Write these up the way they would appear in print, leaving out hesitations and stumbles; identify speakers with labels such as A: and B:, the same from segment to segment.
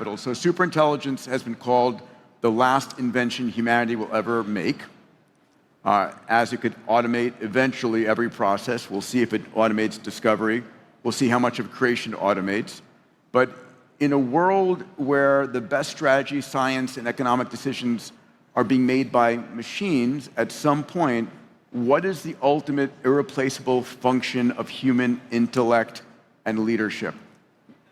A: So superintelligence has been called the last invention humanity will ever make, as it could automate eventually every process. We'll see if it automates discovery. We'll see how much of creation it automates. But in a world where the best strategy, science, and economic decisions are being made by machines, at some point, what is the ultimate irreplaceable function of human intellect and leadership?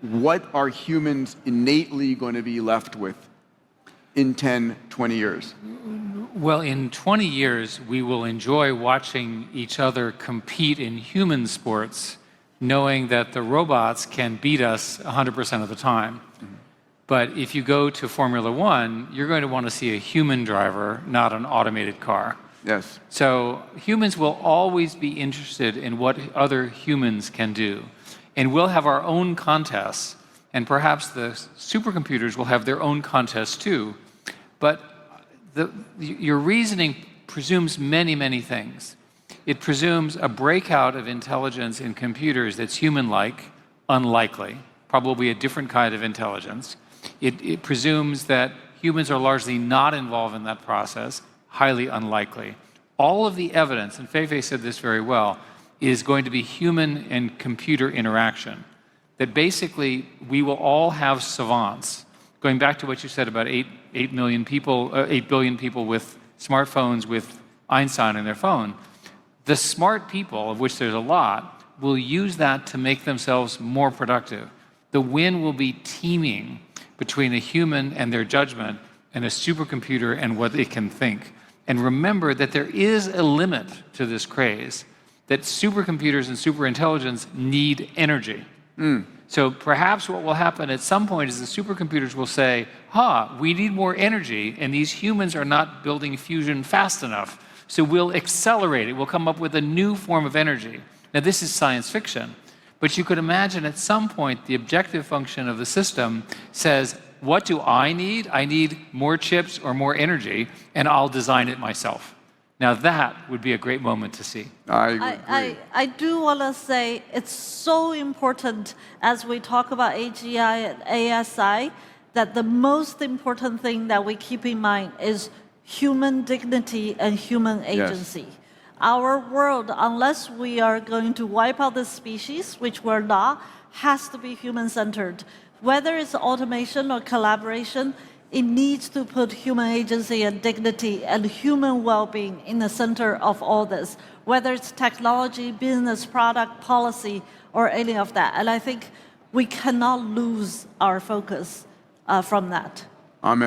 A: What are humans innately going to be left with in 10, 20 years?
B: Well, in 20 years, we will enjoy watching each other compete in human sports, knowing that the robots can beat us 100% of the time. But if you go to Formula One, you're going to want to see a human driver, not an automated car.
A: Yes.
B: So humans will always be interested in what other humans can do. And we'll have our own contests, and perhaps the supercomputers will have their own contests too. But your reasoning presumes many, many things. It presumes a breakout of intelligence in computers that's human-like, unlikely, probably a different kind of intelligence. It presumes that humans are largely not involved in that process, highly unlikely. All of the evidence, and Fei-Fei said this very well, is going to be human and computer interaction. That basically we will all have savants. Going back to what you said about 8 billion people with smartphones with Einstein on their phone, the smart people, of which there's a lot, will use that to make themselves more productive. The win will be teaming between a human and their judgment and a supercomputer and what it can think. And remember that there is a limit to this craze, that supercomputers and superintelligence need energy. So perhaps what will happen at some point is the supercomputers will say, we need more energy, and these humans are not building fusion fast enough. So we'll accelerate it. We'll come up with a new form of energy. Now, this is science fiction, but you could imagine at some point the objective function of the system says, what do I need? I need more chips or more energy, and I'll design it myself. Now, that would be a great moment to see.
C: I do want to say it's so important as we talk about AGI and ASI that the most important thing that we keep in mind is human dignity and human agency. Yes. Our world, unless we are going to wipe out this species, which we're not, has to be human-centered. Whether it's automation or collaboration, it needs to put human agency and dignity and human well-being in the center of all this, whether it's technology, business, product, policy, or any of that. And I think we cannot lose our focus from that.
A: Amen.